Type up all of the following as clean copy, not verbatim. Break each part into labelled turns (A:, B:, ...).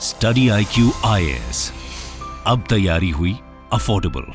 A: Study IQ IAS, अब तैयारी हुई अफोर्डेबल।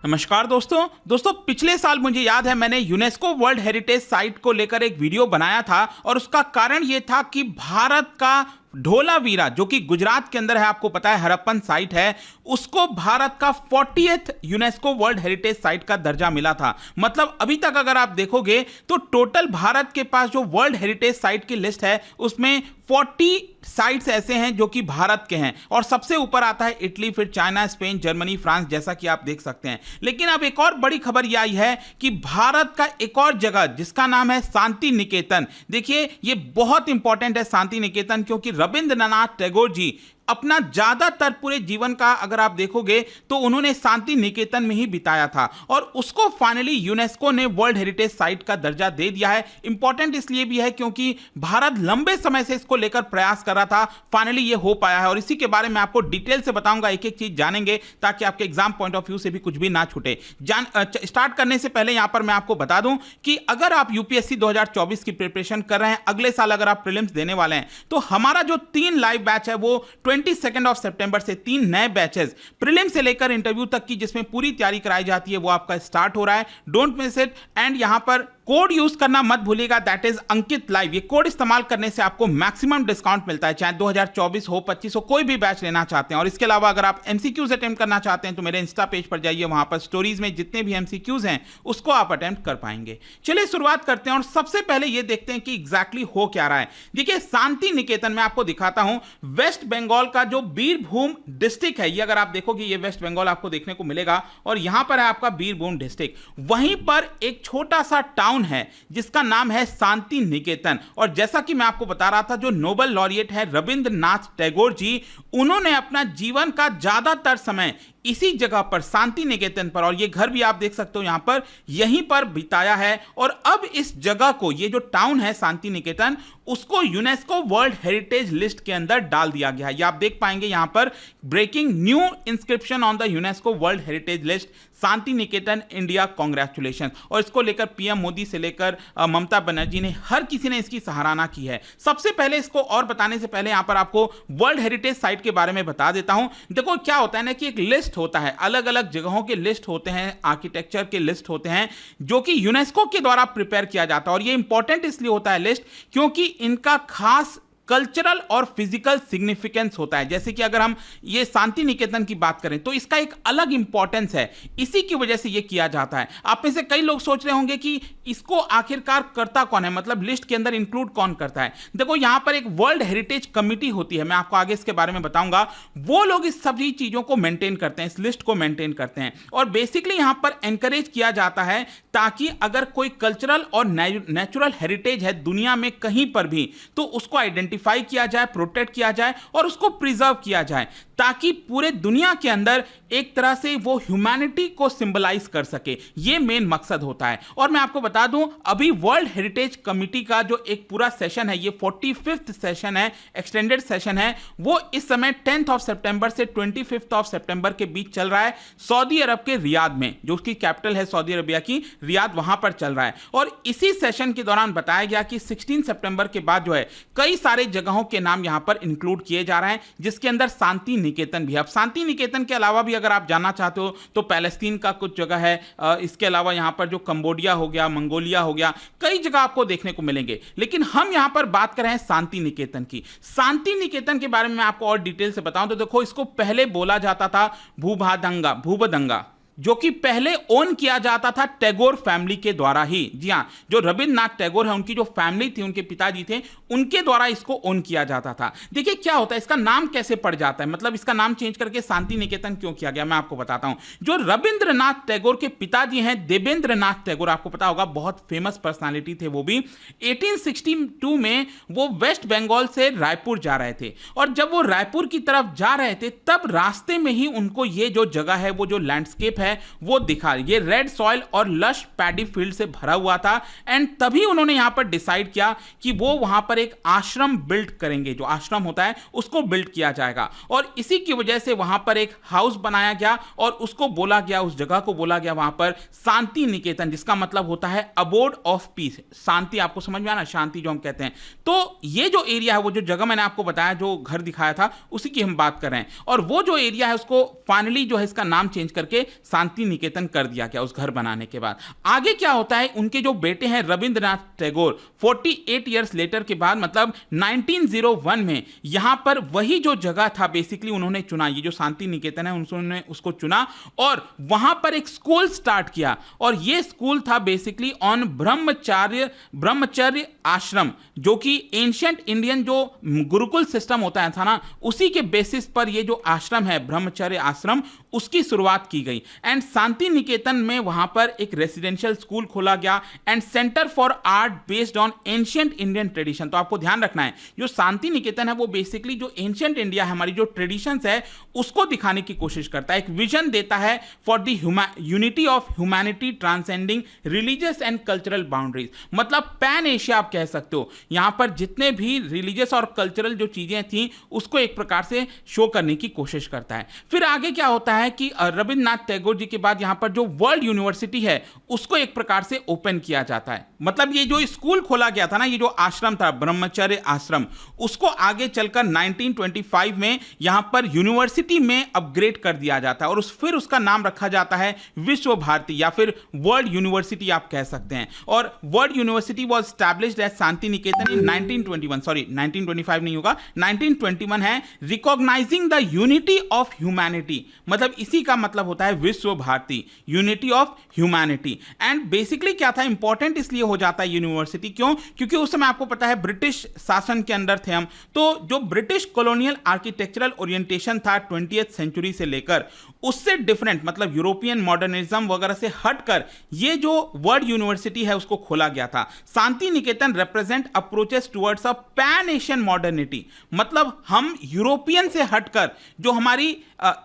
B: नमस्कार दोस्तों पिछले साल मुझे याद है मैंने यूनेस्को वर्ल्ड हेरिटेज साइट को लेकर एक वीडियो बनाया था और उसका कारण यह था कि भारत का ढोलावीरा जो कि गुजरात के अंदर है, आपको पता है हड़प्पन साइट है, उसको भारत का 40th UNESCO world heritage site का दर्जा मिला था। मतलब अभी तक अगर आप देखोगे तो टोटल भारत के पास जो वर्ल्ड हेरिटेज साइट की लिस्ट है उसमें 40 साइट्स ऐसे हैं जो कि भारत के हैं और सबसे ऊपर आता है इटली, फिर चाइना, स्पेन, जर्मनी, फ्रांस, जैसा कि आप देख सकते हैं। लेकिन अब एक और बड़ी खबर यह आई है कि भारत का एक और जगह जिसका नाम है शांति निकेतन, देखिए ये बहुत इंपॉर्टेंट है शांति निकेतन, क्योंकि रविंद्रनाथ टैगोर जी अपना ज्यादातर पूरे जीवन का अगर आप देखोगे तो उन्होंने शांति निकेतन में ही बिताया था और उसको फाइनली यूनेस्को ने वर्ल्ड हेरिटेज साइट का दर्जा दे दिया है। इंपॉर्टेंट इसलिए भी है क्योंकि भारत लंबे समय से इसको लेकर प्रयास कर रहा था, फाइनली ये हो पाया है और इसी के बारे में आपको डिटेल से बताऊंगा, एक एक चीज जानेंगे ताकि आपके एग्जाम पॉइंट ऑफ व्यू से भी कुछ भी ना छूटे। स्टार्ट करने से पहले यहां पर मैं आपको बता दूं कि अगर आप यूपीएससी 2024 की प्रिपरेशन कर रहे हैं, अगले साल अगर आप प्रीलिम्स देने वाले हैं, तो हमारा जो 3 लाइव बैच है वो 22 सितंबर से 3 नए बैचेस प्रीलिम से लेकर इंटरव्यू तक की जिसमें पूरी तैयारी कराई जाती है वो आपका स्टार्ट हो रहा है। Don't miss it. एंड यहां पर कोड यूज करना मत भूलिएगा, दैट इज अंकित लाइव। ये कोड इस्तेमाल करने से आपको मैक्सिमम डिस्काउंट मिलता है, चाहे 2024 हो, 25 हो, कोई भी बैच लेना चाहते हैं। और इसके अलावा अगर आप एमसीक्यूज अटेम्प्ट करना चाहते हैं तो मेरे इंस्टा पेज पर जाइए, वहां पर स्टोरीज में जितने भी एमसीक्यूज हैं उसको आप अटेम्प्ट कर पाएंगे। चलिए शुरुआत करते हैं और सबसे पहले ये देखते हैं कि एग्जैक्टली हो क्या रहा है। देखिए शांति निकेतन में आपको दिखाता हूं, वेस्ट बंगाल का जो बीरभूम डिस्ट्रिक्ट है, ये अगर आप देखोगे ये वेस्ट बंगाल आपको देखने को मिलेगा और यहां पर है आपका बीरभूम डिस्ट्रिक्ट। वहीं पर एक छोटा सा टाउन है जिसका नाम है शांति निकेतन और जैसा कि मैं आपको बता रहा था, जो नोबेल लॉरिएट है रविंद्रनाथ टैगोर जी, उन्होंने अपना जीवन का ज्यादातर समय इसी जगह पर शांति निकेतन पर, और ये घर भी आप देख सकते हो यहां पर, यहीं पर बिताया है। और अब इस जगह को, ये जो टाउन है शांति निकेतन, उसको यूनेस्को वर्ल्ड हेरिटेज लिस्ट के अंदर डाल दिया गया है। ये आप देख पाएंगे यहां पर, breaking new inscription on the UNESCO world heritage list, Santiniketan India, congratulation. और इसको लेकर पीएम मोदी से लेकर ममता बनर्जी ने, हर किसी ने इसकी सराहना की है। सबसे पहले इसको और बताने से पहले यहां पर आपको वर्ल्ड हेरिटेज साइट के बारे में बता देता हूं। देखो क्या होता है ना कि एक लिस्ट होता है, अलग अलग जगहों के लिस्ट होते हैं, आर्किटेक्चर के लिस्ट होते हैं जो कि यूनेस्को के द्वारा प्रिपेयर किया जाता है। और ये इंपॉर्टेंट इसलिए होता है लिस्ट क्योंकि इनका खास कल्चरल और फिजिकल सिग्निफिकेंस होता है। जैसे कि अगर हम ये शांति निकेतन की बात करें तो इसका एक अलग इंपॉर्टेंस है, इसी की वजह से ये किया जाता है। आप में से कई लोग सोच रहे होंगे कि इसको आखिरकार करता कौन है, मतलब लिस्ट के अंदर इंक्लूड कौन करता है। देखो यहां पर एक वर्ल्ड हेरिटेज कमिटी होती है, मैं आपको आगे इसके बारे में बताऊंगा। वो लोग इस सभी चीजों को मेंटेन करते हैं, इस लिस्ट को मेंटेन करते हैं और बेसिकली यहां पर एनकरेज किया जाता है ताकि अगर कोई कल्चरल और नेचुरल हेरिटेज है दुनिया में कहीं पर भी, तो उसको आइडेंटिफाई किया जाए, प्रोटेक्ट किया जाए और उसको प्रिजर्व किया जाए, ताकि पूरे दुनिया के अंदर एक तरह से वो ह्यूमैनिटी को सिंबलाइज कर सके। ये मेन मकसद होता है। और मैं आपको बता दूं, अभी वर्ल्ड हेरिटेज कमिटी का जो एक पूरा सेशन है, ये 45th सेशन है, एक्सटेंडेड सेशन है, वो इस समय 10th सितंबर से 25th सितंबर के बीच चल रहा है सऊदी अरब के रियाद में, जो उसकी कैपिटल है सऊदी अरबिया की, रियाद, वहां पर चल रहा है। और इसी सेशन के दौरान बताया गया कि 16 सितंबर के बाद जो है कई सारे जगहों के नाम यहां पर इंक्लूड किए जा रहे हैं, जिसके अंदर शांति निकेतन भी। अब शांति निकेतन के अलावा भी अगर आप जानना चाहते हो तो पैलेस्टीन का कुछ जगह है, इसके अलावा यहां पर जो कंबोडिया हो गया, मंगोलिया हो गया, कई जगह आपको देखने को मिलेंगे। लेकिन हम यहां पर बात कर रहे हैं शांति निकेतन की। शांति निकेतन के बारे में मैं आपको और डिटेल से बताऊं तो देखो, इसको पहले बोला जाता था भूबदंगा, जो कि पहले ओन किया जाता था टैगोर फैमिली के द्वारा ही। जी हां, जो रविंद्रनाथ टैगोर है उनकी जो फैमिली थी, उनके पिताजी थे, उनके द्वारा इसको ओन किया जाता था। देखिए क्या होता है, इसका नाम कैसे पड़ जाता है, मतलब इसका नाम चेंज करके शांति निकेतन क्यों किया गया, मैं आपको बताता हूं। जो रविंद्रनाथ टैगोर के पिताजी हैं देवेंद्रनाथ टैगोर, आपको पता होगा बहुत फेमस पर्सनालिटी थे वो भी, 1862 में वो वेस्ट बंगाल से रायपुर जा रहे थे और जब वो रायपुर की तरफ जा रहे थे तब रास्ते में ही उनको ये जो जगह है, वो जो लैंडस्केप है है वो दिखा। ये रेड सॉइल और लश पैडी फील्ड से भरा हुआ था एंड तभी उन्होंने यहां पर डिसाइड किया कि वो वहां पर एक आश्रम बिल्ड करेंगे, जो आश्रम होता है उसको बिल्ड किया जाएगा। और इसी की वजह से वहां पर एक हाउस बनाया गया और उसको बोला गया, उस जगह को बोला गया वहां पर शांति निकेतन, जिसका मतलब होता है अबोर्ड ऑफ पीस। शांति आपको समझ में आना, शांति जो हम कहते हैं। तो ये जो एरिया है, वो जो जगह मैंने आपको बताया, जो घर दिखाया था, उसी की हम बात कर रहे हैं। और वो जो एरिया है उसको फाइनली जो है इसका नाम चेंज करके शांति निकेतन कर दिया गया उस घर बनाने के बाद। आगे क्या होता है, उनके जो बेटे हैं रविंद्रनाथ टैगोर 48 ईयर्स लेटर के बाद, मतलब 1901 में यहां पर वही जो जगह था बेसिकली उन्होंने चुना, ये जो शांति निकेतन है उन्होंने उसको चुना और वहां पर एक स्कूल स्टार्ट किया। और ये स्कूल था बेसिकली ऑन ब्रह्मचर्य आश्रम, जो कि एंशिएंट इंडियन जो गुरुकुल सिस्टम होता है था ना, उसी के बेसिस पर ये जो आश्रम है ब्रह्मचर्य आश्रम, उसकी शुरुआत की गई। एंड शांति निकेतन में वहां पर एक रेसिडेंशियल स्कूल खोला गया and centre for art based on ancient Indian tradition. तो आपको ध्यान रखना है, जो शांति निकेतन है वो बेसिकली जो एंशिएंट इंडिया है, हमारी जो ट्रेडिशंस है, उसको दिखाने की कोशिश करता है, एक विजन देता है for the unity of humanity transcending religious and cultural boundaries. मतलब पैन एशिया आप कह सकते हो, यहां पर जितने भी रिलीजियस और कल्चरल जो चीजें थी उसको एक प्रकार से शो करने की कोशिश करता है। फिर आगे क्या होता है कि रविंद्रनाथ टैगोर जी के बाद यहां पर जो वर्ल्ड यूनिवर्सिटी है उसको एक प्रकार से ओपन किया जाता है। मतलब ये जो स्कूल खोला गया था ना, ये जो आश्रम था ब्रह्मचर्य आश्रम, उसको आगे चलकर 1925 में यहां पर यूनिवर्सिटी में अपग्रेड कर दिया जाता है और फिर उसका नाम रखा जाता है विश्व भारती या फिर वर्ल्ड यूनिवर्सिटी आप कह सकते हैं। और world university was established at Santiniketan in 1921, sorry 1925 नहीं होगा, 1921 है, recognizing the unity of humanity. मतलब इसी का मतलब होता है Vishwa Bharati, unity of humanity. And basically क्या था, इंपॉर्टेंट इसलिए हो जाता है यूनिवर्सिटी, क्यों? क्योंकि उस समय आपको पता है ब्रिटिश शासन के अंदर थे हम, तो जो ब्रिटिश कॉलोनियल आर्किटेक्चरल ओरिएंटेशन था 20th सेंचुरी से लेकर, उससे डिफरेंट, मतलब यूरोपियन मॉडर्निज्म वगैरह से हटकर ये जो वर्ल्ड यूनिवर्सिटी है उसको खोला गया था। Shantiniketan represent approaches towards a pan Asian modernity. मतलब हम यूरोपियन से हटकर जो हमारी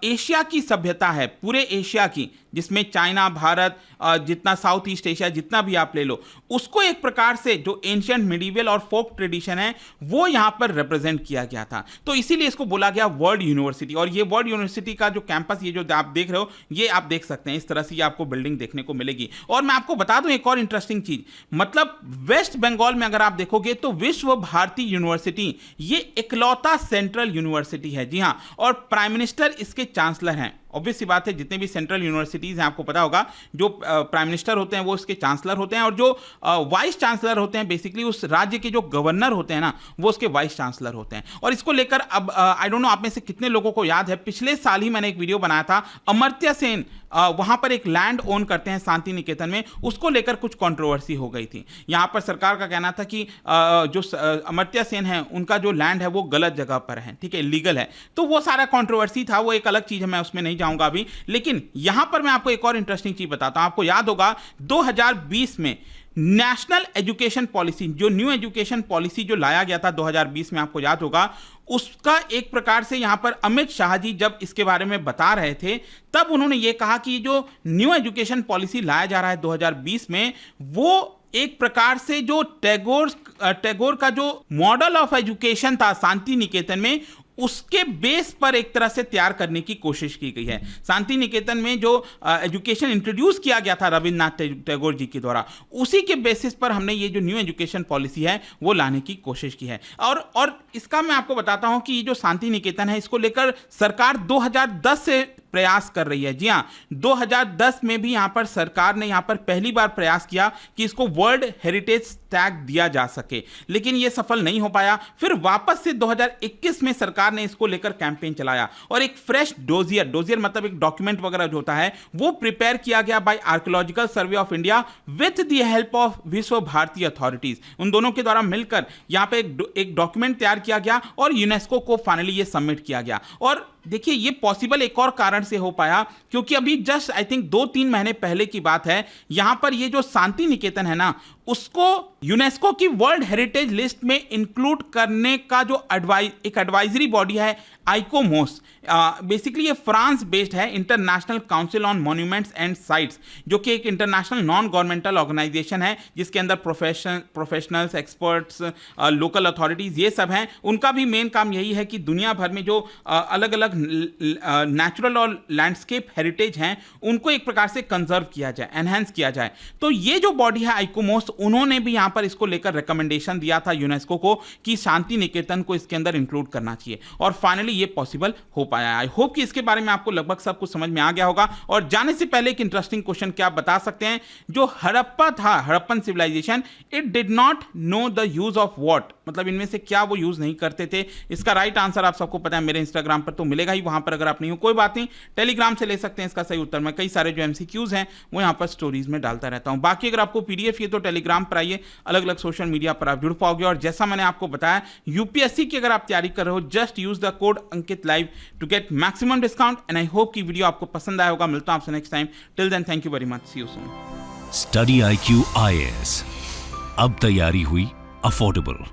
B: एशिया की सभ्यता है, पूरे एशिया की, जिसमें चाइना, भारत, जितना साउथ ईस्ट एशिया जितना भी आप ले लो, उसको एक प्रकार से जो एंशिएंट मिडीवल और फोक ट्रेडिशन है वो यहां पर रिप्रेजेंट किया गया था। तो इसीलिए इसको बोला गया वर्ल्ड यूनिवर्सिटी। और ये वर्ल्ड यूनिवर्सिटी का जो कैंपस, ये जो आप देख रहे हो, ये आप देख सकते हैं, इस तरह से ये आपको बिल्डिंग देखने को मिलेगी। और मैं आपको बता दूं एक और इंटरेस्टिंग चीज, मतलब वेस्ट बंगाल में अगर आप देखोगे तो विश्व भारती यूनिवर्सिटी ये इकलौता सेंट्रल यूनिवर्सिटी है। जी हां, और प्राइम मिनिस्टर इसके चांसलर हैं। ऑब्वियस सी बात है, जितने भी सेंट्रल यूनिवर्सिटीज हैं आपको पता होगा, जो प्राइम मिनिस्टर होते हैं वो उसके चांसलर होते हैं, और जो वाइस चांसलर होते हैं बेसिकली उस राज्य के जो गवर्नर होते हैं ना, वो उसके वाइस चांसलर होते हैं। और इसको लेकर अब आई डोंट नो आप में से कितने लोगों को याद है, पिछले साल ही मैंने एक वीडियो बनाया था, अमर्त्य सेन वहां पर एक लैंड ओन करते हैं शांति निकेतन में, उसको लेकर कुछ कंट्रोवर्सी हो गई थी। यहां पर सरकार का कहना था कि जो अमर्त्य सेन है उनका जो लैंड है वो गलत जगह पर है, ठीक है, इलीगल है। तो वो सारा कंट्रोवर्सी था, वो एक अलग चीज है, मैं उसमें नहीं जाऊंगा अभी। लेकिन यहां पर मैं आपको एक और इंटरेस्टिंग चीज बताता हूं। आपको याद होगा 2020 में नेशनल एजुकेशन पॉलिसी, जो न्यू एजुकेशन पॉलिसी जो लाया गया था 2020 में, आपको याद होगा, उसका एक प्रकार से यहां पर अमित शाह जी जब इसके बारे में बता रहे थे, तब उन्होंने ये कहा कि जो न्यू एजुकेशन पॉलिसी लाया जा रहा है 2020 में, वो एक प्रकार से जो टैगोर का जो मॉडल ऑफ एजुकेशन था शांति निकेतन में, उसके बेस पर एक तरह से तैयार करने की कोशिश की गई है। शांति निकेतन में जो एजुकेशन इंट्रोड्यूस किया गया था रविंद्रनाथ टैगोर जी के द्वारा, उसी के बेसिस पर हमने ये जो न्यू एजुकेशन पॉलिसी है वो लाने की कोशिश की है। और इसका मैं आपको बताता हूं कि ये जो शांति निकेतन है, इसको लेकर सरकार 2010 से प्रयास कर रही है। जी हाँ, 2010 में भी यहां पर सरकार ने यहां पर पहली बार प्रयास किया कि इसको वर्ल्ड हेरिटेज टैग दिया जा सके, लेकिन यह सफल नहीं हो पाया। फिर वापस से 2021 में सरकार ने इसको लेकर कैंपेन चलाया और एक फ्रेश डोजियर मतलब एक डॉक्यूमेंट वगैरह जो होता है वो प्रिपेयर किया गया by archaeological survey of India with the help of Vishwa Bharati authorities. उन दोनों के द्वारा मिलकर यहां पे एक डॉक्यूमेंट तैयार किया गया और यूनेस्को को फाइनली ये सबमिट किया गया। और देखिए, ये पॉसिबल एक और कारण से हो पाया क्योंकि अभी जस्ट आई थिंक 2-3 महीने पहले की बात है, यहां पर ये जो शांति निकेतन है ना, उसको यूनेस्को की वर्ल्ड हेरिटेज लिस्ट में इंक्लूड करने का जो एक एडवाइजरी बॉडी है आइकोमोस, बेसिकली ये फ्रांस बेस्ड है, international council on monuments and sites, जो कि एक इंटरनेशनल नॉन गवर्नमेंटल ऑर्गेनाइजेशन है जिसके अंदर प्रोफेशनल्स, एक्सपर्ट्स, लोकल अथॉरिटीज ये सब हैं। उनका भी मेन काम यही है कि दुनिया भर में जो अलग अलग नेचुरल और लैंडस्केप हेरिटेज हैं उनको एक प्रकार से कंजर्व किया जाए, एनहेंस किया जाए। तो ये जो बॉडी है आइकोमोस, उन्होंने भी यहाँ पर इसको लेकर रिकमेंडेशन दिया था यूनेस्को को कि शांति निकेतन को इसके अंदर इंक्लूड करना चाहिए, और फाइनली ये पॉसिबल हो पाया। आई होप कि इसके बारे में आपको लगभग सब कुछ समझ में आ गया होगा। और जाने से पहले एक इंटरेस्टिंग क्वेश्चन क्या आप बता सकते हैं, जो हड़प्पा था, Harappan civilization, it did not know the use of what, मतलब इनमें से क्या वो यूज नहीं करते थे। इसका राइट आंसर आप सबको पता है, मेरे इंस्टाग्राम पर तो मिलेगा ही, वहां पर अगर आप नहीं हो कोई बात नहीं, टेलीग्राम से ले सकते हैं इसका सही उत्तर। मैं कई सारे जो एमसीक्यूज हैं वो यहाँ पर स्टोरीज में डालता रहता हूं। बाकी अगर आपको पीडीएफ ये तो टेलीग्राम पर आइए, अलग अलग सोशल मीडिया पर आप जुड़ पाओगे। और जैसा मैंने आपको बताया, यूपीएससी की अगर आप तैयारी कर रहे हो, just use the code Ankit live to get maximum discount. And I hope की वीडियो आपको पसंद आया होगा। मिलता हूं आपसे next time. Till then, thank you very much, see you soon.
A: Study IQ IAS, अब तैयारी हुई अफोर्डेबल।